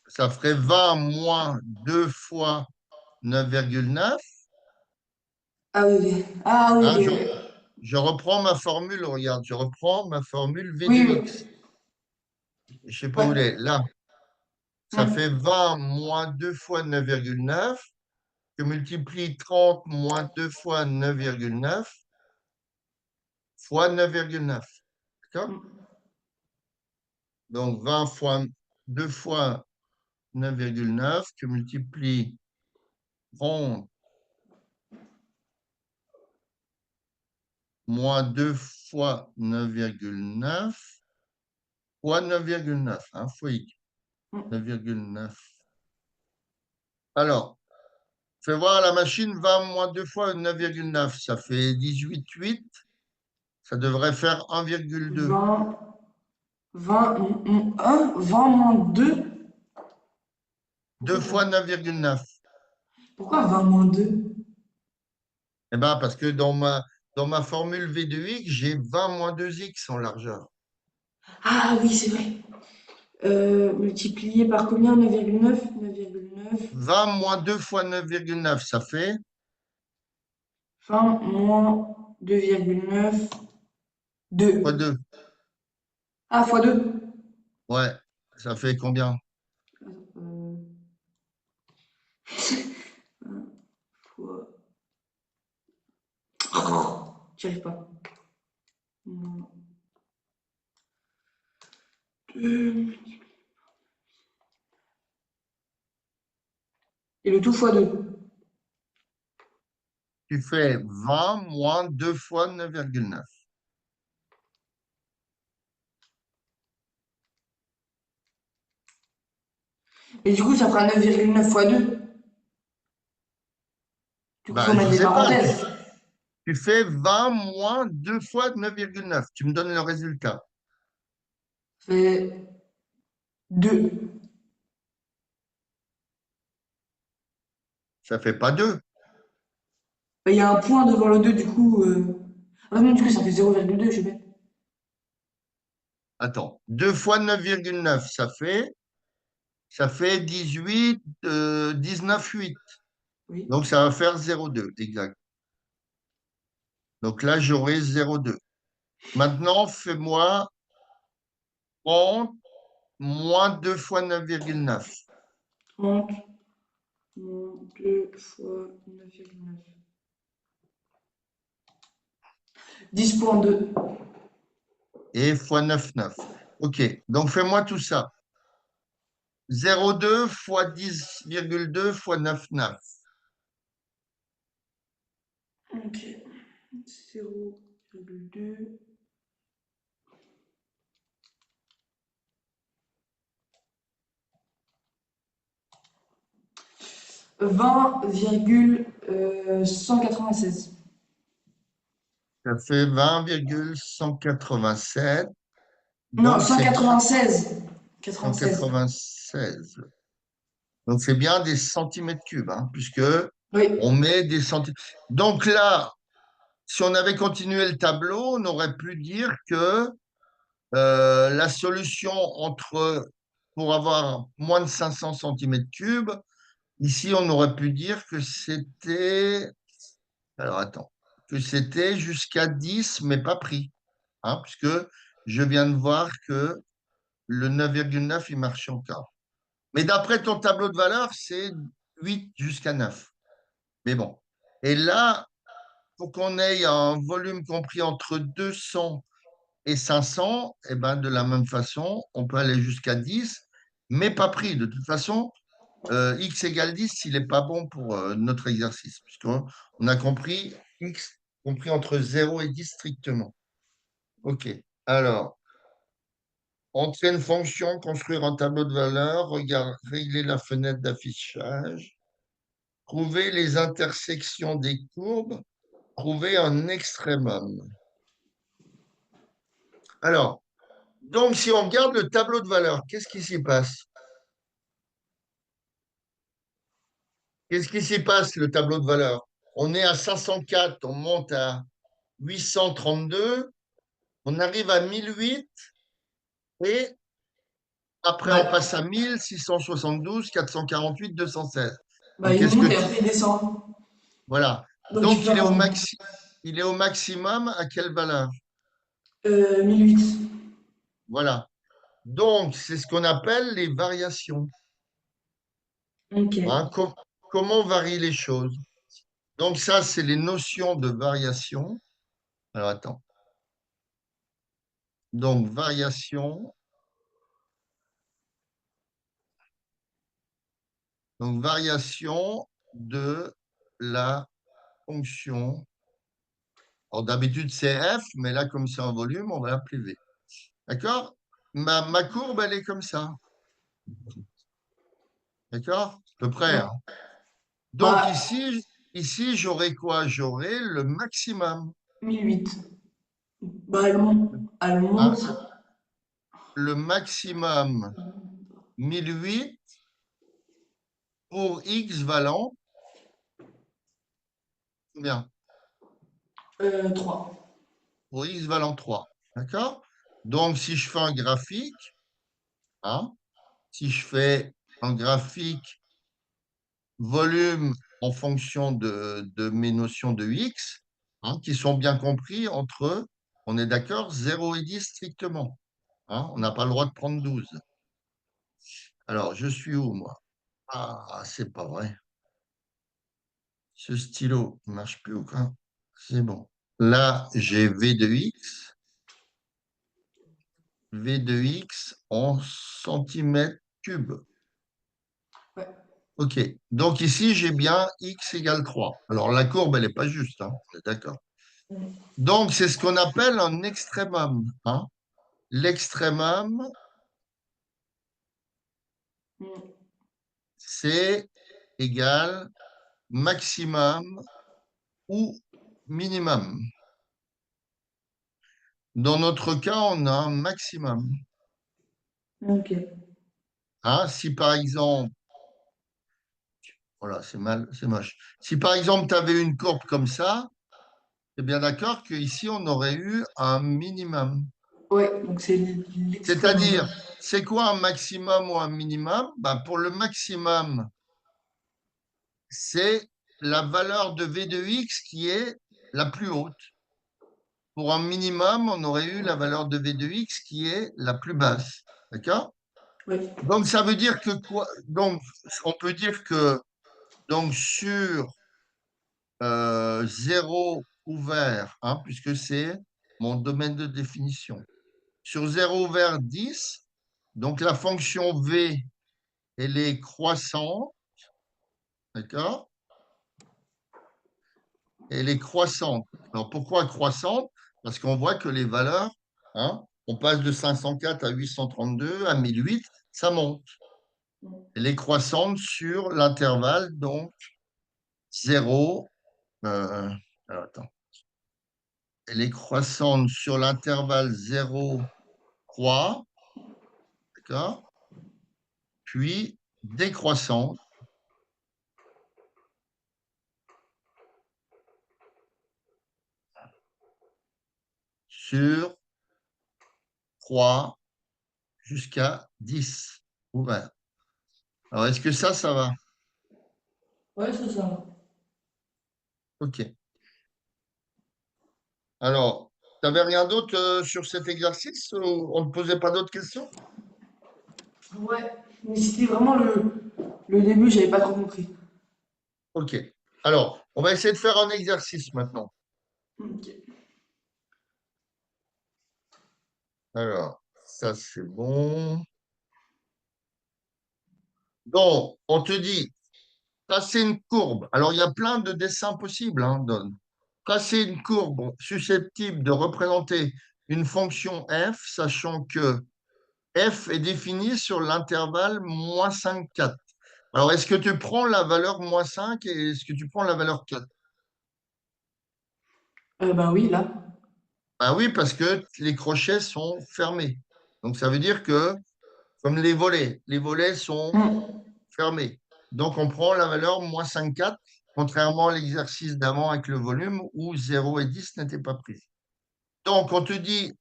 ça ferait 20 moins 2 fois 9,9. ah oui, ah oui, Hein, ok. je reprends ma formule, regarde, je reprends ma formule V de Oui, oui. x. Je ne sais pas où elle est. Ouais. Là, ça Hmm. fait 20 moins 2 fois 9,9. Je multiplie 30 moins 2 fois 9,9 fois 9,9. D'accord? Hmm. Donc 20 fois 2 fois 9,9 que multiplie 30 moins 2 fois 9,9 fois 9,9. Hein, fois x. Hmm. 9,9. Alors, fais voir à la machine 20 moins 2 fois 9,9. Ça fait 18,8. Ça devrait faire 1,2. 20, 20, 1, 20 moins 2. 2 Pourquoi fois 20? 9,9. Pourquoi 20 moins 2? Eh bien, parce que dans ma formule V de x, j'ai 20 moins 2x en largeur. Ah oui, c'est vrai. Multiplié par combien? 9,9? 9,9. 20 moins 2 fois 9,9, ça fait 20 moins 2,9. fois 2. 2. Ah, fois 2. Ouais, ça fait combien? Euh, fois... Oh, j'y arrive pas. Moins 2. Et le tout fois 2. Tu fais 20 moins 2 fois 9,9. Et du coup, ça fera 9,9 fois 2. Du coup, il faut Ben, mettre je des sais pas, parenthèses. tu fais 20 moins 2 fois 9,9. Tu me donnes le résultat. Ça fait 2. Ça fait pas 2. Il y a un point devant le 2, du coup. Ah non, du coup, ça fait 0,2, je vais. Attends, 2 fois 9,9, ça fait 18, 19, 8. Oui. Donc, ça va faire 0,2, exact. Donc là, j'aurai 0,2. Maintenant, fais-moi 30 moins 2 fois 9,9. 30 moins 2 fois 9,9. 10,2. Et fois 9,9. OK, donc fais-moi tout ça. 0,2 fois 10,2 fois 9,9. Ok. 0,2. 20,196. Ça fait 20,187. Non, Donc, c'est bien 196. 96. 196. Donc, c'est bien des centimètres cubes, hein, puisque Oui. on met des centimètres. Donc là, si on avait continué le tableau, on aurait pu dire que la solution pour avoir moins de 500 centimètres cubes, ici, on aurait pu dire que c'était, alors attends, que c'était jusqu'à 10, mais pas pris, hein, puisque je viens de voir que le 9,9, il marche encore. Mais d'après ton tableau de valeur, c'est 8 jusqu'à 9. Mais bon. Et là, pour qu'on ait un volume compris entre 200 et 500, eh ben, de la même façon, on peut aller jusqu'à 10, mais pas pris. De toute façon, x égale 10, il n'est pas bon pour notre exercice, puisqu'on on a compris x compris entre 0 et 10 strictement. OK. Alors, entrer une fonction, construire un tableau de valeur, régler la fenêtre d'affichage, trouver les intersections des courbes, trouver un extrémum. Alors, donc si on regarde le tableau de valeur, qu'est-ce qui s'y passe? Qu'est-ce qui s'y passe, le tableau de valeur? On est à 504, on monte à 832, on arrive à 1008 et après on Ouais. passe à 1672, 448, 216. Bah, Donc, il qu'est-ce que monte et tu... après il descend. Voilà. Donc il Donc, fait un il est au maximum à quelle valeur? 1008. Voilà. Donc, c'est ce qu'on appelle les variations. Ok. Hein. Comment varient les choses? Donc, ça, c'est les notions de variation. Alors, attends. Donc, variation. Donc, variation de la fonction. Alors, d'habitude, c'est f, mais là, comme c'est en volume, on va l'appeler v. D'accord? Ma courbe, elle est comme ça. D'accord? À peu près, Ouais. hein. Donc, Bah, ici j'aurai quoi? J'aurai le maximum. 1008. Bah, elle Hein? monte. Le maximum 1008 pour x valant combien? 3. Pour x valant 3. D'accord? Donc, si je fais un graphique, hein, si je fais un graphique volume en fonction de mes notions de x, hein, qui sont bien compris entre, on est d'accord, 0 et 10 strictement. Hein, on n'a pas le droit de prendre 12. Alors, je suis où, moi? Ah, c'est pas vrai. Ce stylo ne marche plus ou quoi? C'est bon. Là, j'ai V de X. V de X en centimètres cubes. Ouais. OK. Donc ici, j'ai bien X égale 3. Alors, la courbe, elle n'est pas juste, hein, on est d'accord. Donc, c'est ce qu'on appelle un extrémum. Hein. L'extrémum, c'est égal maximum ou minimum. Dans notre cas, on a un maximum. Ok. Hein, si par exemple, voilà, c'est mal, c'est moche. Si par exemple, tu avais une courbe comme ça, tu es bien d'accord qu'ici, on aurait eu un minimum. Ouais, donc c'est l'extrême. C'est-à-dire, c'est quoi un maximum ou un minimum? Ben, pour le maximum, c'est la valeur de V de X qui est la plus haute. Pour un minimum, on aurait eu la valeur de V de X qui est la plus basse. D'accord? Ouais. Donc, ça veut dire que quoi? Donc, on peut dire que donc, sur 0 ouvert, hein, puisque c'est mon domaine de définition. Sur 0 ouvert 10, donc la fonction V, elle est croissante, d'accord? Elle est croissante. Alors pourquoi croissante? Parce qu'on voit que les valeurs, hein, on passe de 504 à 832 à 1008, ça monte. Elle est croissante sur l'intervalle, donc 0. Alors attends. Elle est croissante sur l'intervalle 0,3, d'accord? Puis décroissante sur 3 jusqu'à 10 ouvert. Alors, est-ce que ça va? Ouais, c'est ça. OK. Alors, tu n'avais rien d'autre sur cet exercice ou on ne posait pas d'autres questions? Ouais. Mais c'était vraiment le début, j'avais pas trop compris. OK. Alors, on va essayer de faire un exercice maintenant. Ok. Alors, ça, c'est bon. Donc, on te dit, tracer une courbe. Alors, il y a plein de dessins possibles, hein, Don. Tracer une courbe susceptible de représenter une fonction f, sachant que f est définie sur l'intervalle moins 5, 4. Alors, est-ce que tu prends la valeur moins 5 et est-ce que tu prends la valeur 4? Bah oui, là. Ah oui, parce que les crochets sont fermés. Donc, ça veut dire que, comme les volets sont Hmm. fermés. Donc, on prend la valeur moins 5, 4. contrairement à l'exercice d'avant avec le volume où 0 et 10 n'étaient pas pris. Donc, on te dit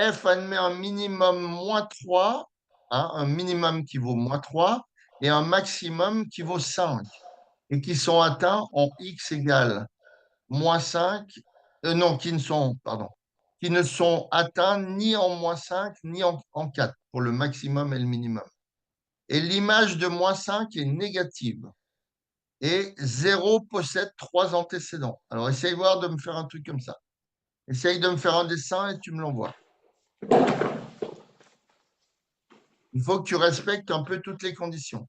f admet un minimum moins 3, hein, un minimum qui vaut moins 3 et un maximum qui vaut 5 et qui sont atteints en x égale moins 5, non, pardon, qui ne sont atteints ni en moins 5 ni en 4 pour le maximum et le minimum. Et l'image de moins 5 est négative. Et 0 possède 3 antécédents. Alors, essaye voir de me faire un truc comme ça. Essaye de me faire un dessin et tu me l'envoies. Il faut que tu respectes un peu toutes les conditions.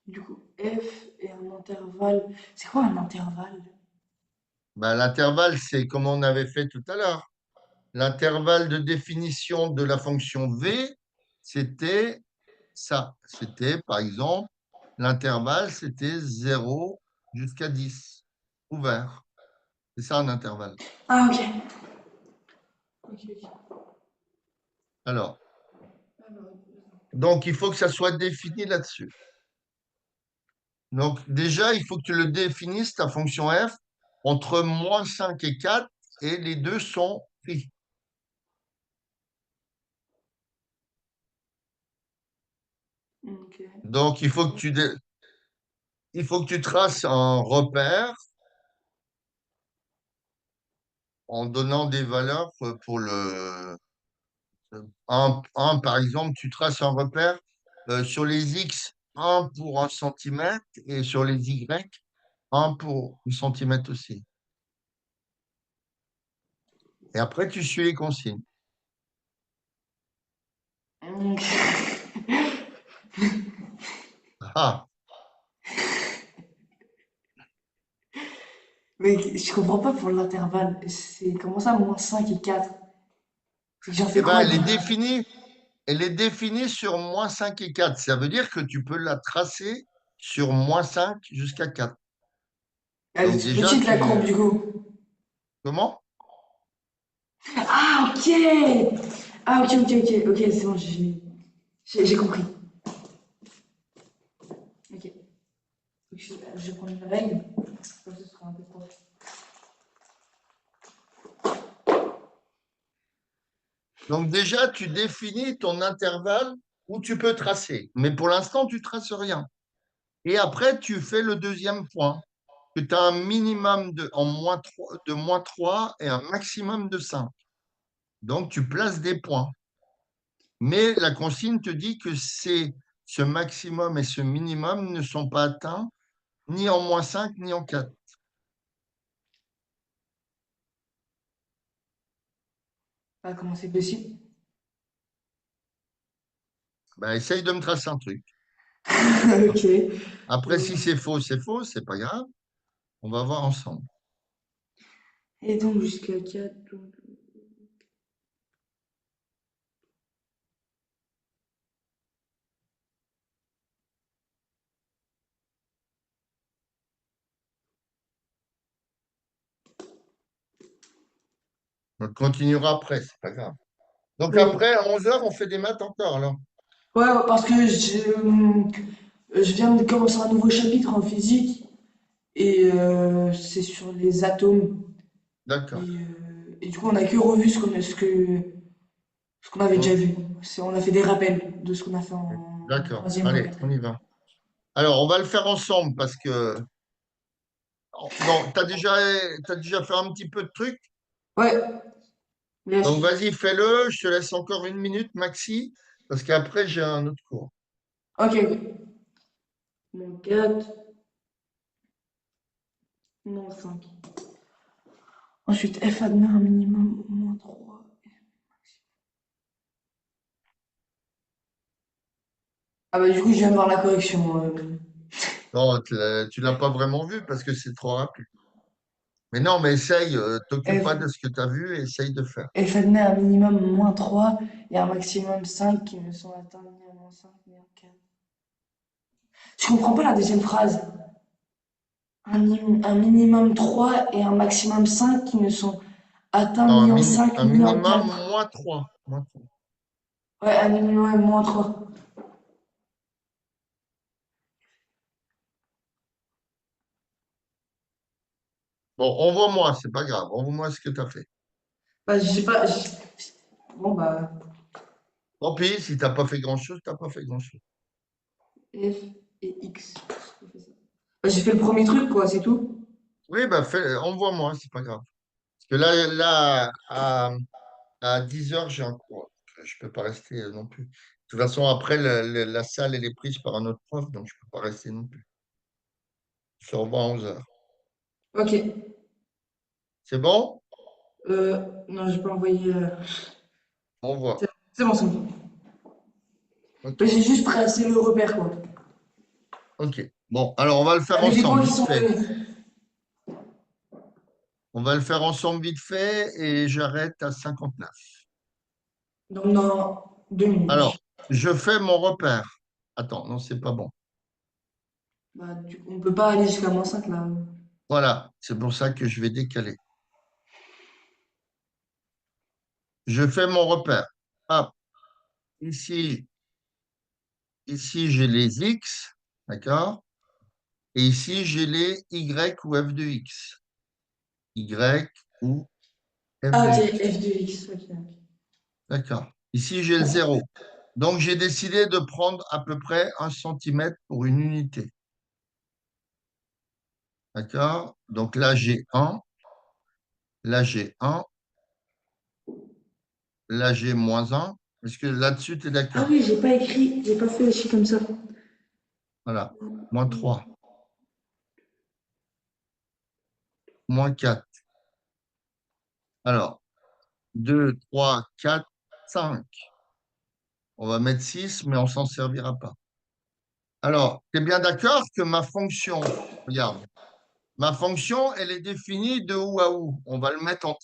Du coup, F est un intervalle. C'est quoi un intervalle? Ben, l'intervalle, c'est comme on avait fait tout à l'heure. L'intervalle de définition de la fonction V, c'était ça. C'était, par exemple, l'intervalle, c'était 0 jusqu'à 10, ouvert. C'est ça un intervalle. Ah, ok. Ok, ok. Alors, Alors, donc il faut que ça soit défini là-dessus. Donc déjà, il faut que tu le définisses, ta fonction f, entre moins 5 et 4, et les deux sont pris. ok. Donc il faut que tu traces un repère en donnant des valeurs pour le 1, par exemple, tu traces un repère sur les X, 1 pour 1 centimètre, et sur les Y, 1 pour 1 centimètre aussi. Et après, tu suis les consignes. Ok. Ah, Mais je comprends pas pour l'intervalle. C'est comment ça, moins 5 et 4? C'est que j'en fais eh ben, quoi du coup? elle est définie sur moins 5 et 4. Ça veut dire que tu peux la tracer sur moins 5 jusqu'à 4. Elle est Donc toute déjà, petite la courbe du coup. comment? Ah, ok! Ah, ok, ok, ok, ok, c'est bon, j'ai compris. Ok. Donc, je vais prendre une règle, comme ça ce sera un peu proche. Donc déjà, tu définis ton intervalle où tu peux tracer. Mais pour l'instant, tu traces rien. Et après, tu fais le deuxième point, que tu as un minimum de moins 3 et un maximum de 5. Donc, tu places des points. Mais la consigne te dit que ce maximum et ce minimum ne sont pas atteints ni en moins 5 ni en 4. Ah, comment c'est possible? Ben, essaye de me tracer un truc. Ok. Après, Euh, si c'est faux, c'est pas grave. On va voir ensemble. Et donc jusqu'à 4. On continuera après, c'est pas grave. Donc Oui. après, à 11 heures, on fait des maths encore, alors. Ouais, parce que je viens de commencer un nouveau chapitre en physique et c'est sur les atomes. D'accord. Et du coup, on a que revu ce qu'on avait déjà Ok. vu. On a fait des rappels de ce qu'on a fait en D'accord. troisième ou en Allez, on quatrième. y va. Alors, on va le faire ensemble parce que... Non, t'as déjà fait un petit peu de trucs. Ouais, bien Donc, sûr. vas-y, fais-le. Je te laisse encore 1 minute, maxi, parce qu'après, j'ai un autre cours. Ok, ok. Moins 4, moins 5. Ensuite, f admet un minimum moins 3. Ah bah du coup, je viens de voir la correction. Non, tu l'as pas vraiment vu parce que c'est trop rapide. Mais non, mais essaye, t'occupe F, pas de ce que tu as vu et essaye de faire. f admet un minimum moins 3 et un maximum 5 qui ne sont atteints ni en moins 5 ni en 4. Je comprends pas la deuxième phrase. Un minimum 3 et un maximum 5 qui ne sont atteints Non, ni en 5 un ni en minimum 4. moins 3. Moins 3. Ouais, un minimum moins 3. Bon, envoie-moi, c'est pas grave. Envoie-moi ce que tu as fait. Bah, je sais pas. Bon, bah, Tant pis, si t'as pas fait grand-chose, t'as pas fait grand-chose. F et X. Bah, j'ai fait le premier truc, quoi, c'est tout. Oui, bah envoie-moi, c'est pas grave. Parce que là à 10 heures, j'ai un cours. Je peux pas rester non plus. De toute façon, après, la salle, elle est prise par un autre prof, donc je peux pas rester non plus. Je revois à 11 heures. Ok. C'est bon? Non, j'ai pas envoyé. Envoie. C'est bon, c'est bon. OK. Bah, j'ai juste tracé le repère, quoi. OK. Bon, alors on va le faire Avec les ensemble, points qui vite sont fait. donnés. On va le faire ensemble vite fait et j'arrête à 59. Donc, dans 2 minutes. Alors, je fais mon repère. Attends, non, c'est pas bon. Bah, on peut pas aller jusqu'à -5 là. Voilà, c'est pour ça que je vais décaler. Je fais mon repère. Hop, ici, ici j'ai les X, d'accord? Et ici, j'ai les Y ou F de X. Y ou F Ah, de ok, X. f de x. Ok. D'accord. Ici, j'ai le zéro. Donc, j'ai décidé de prendre à peu près 1 centimètre pour une unité. D'accord? Donc là, j'ai 1. Là, j'ai 1. Là, j'ai -1. Est-ce que là-dessus, tu es Ah d'accord? oui, j'ai pas écrit, j'ai pas fait aussi comme ça. Voilà. -3. -4. Alors, 2, 3, 4, 5. On va mettre 6, mais on ne s'en servira pas. Alors, tu es bien d'accord que ma fonction, regarde, ma fonction, elle est définie de où à où. On va le mettre en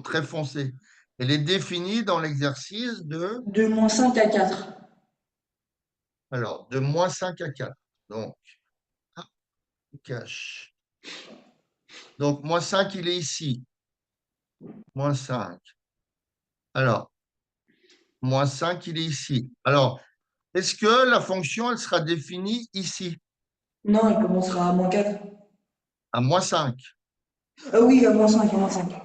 trait foncé. Elle est définie dans l'exercice De -5 à 4. alors, de -5 à 4. Donc, hop, on cache. Donc, -5, il est ici. -5. Alors, -5, il est ici. Alors, est-ce que la fonction, elle sera définie ici, Non, il commencera à -4. à -5? Ah oui, à -5, à -5.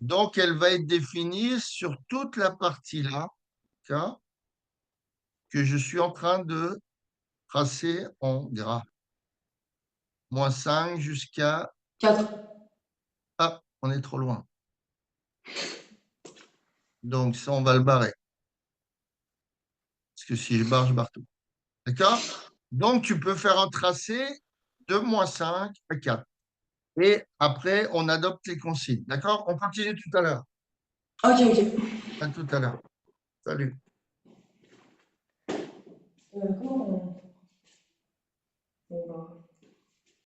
Donc, elle va être définie sur toute la partie là, d'accord, que je suis en train de tracer en gras. -5 jusqu'à... 4. Ah, on est trop loin. Donc, ça, on va le barrer. Parce que si je barre tout. D'accord? Donc, tu peux faire un tracé de -5 à 4. Et après, on adopte les consignes. D'accord? On continue tout à l'heure. Ok, ok. À tout à l'heure. Salut. Comment on va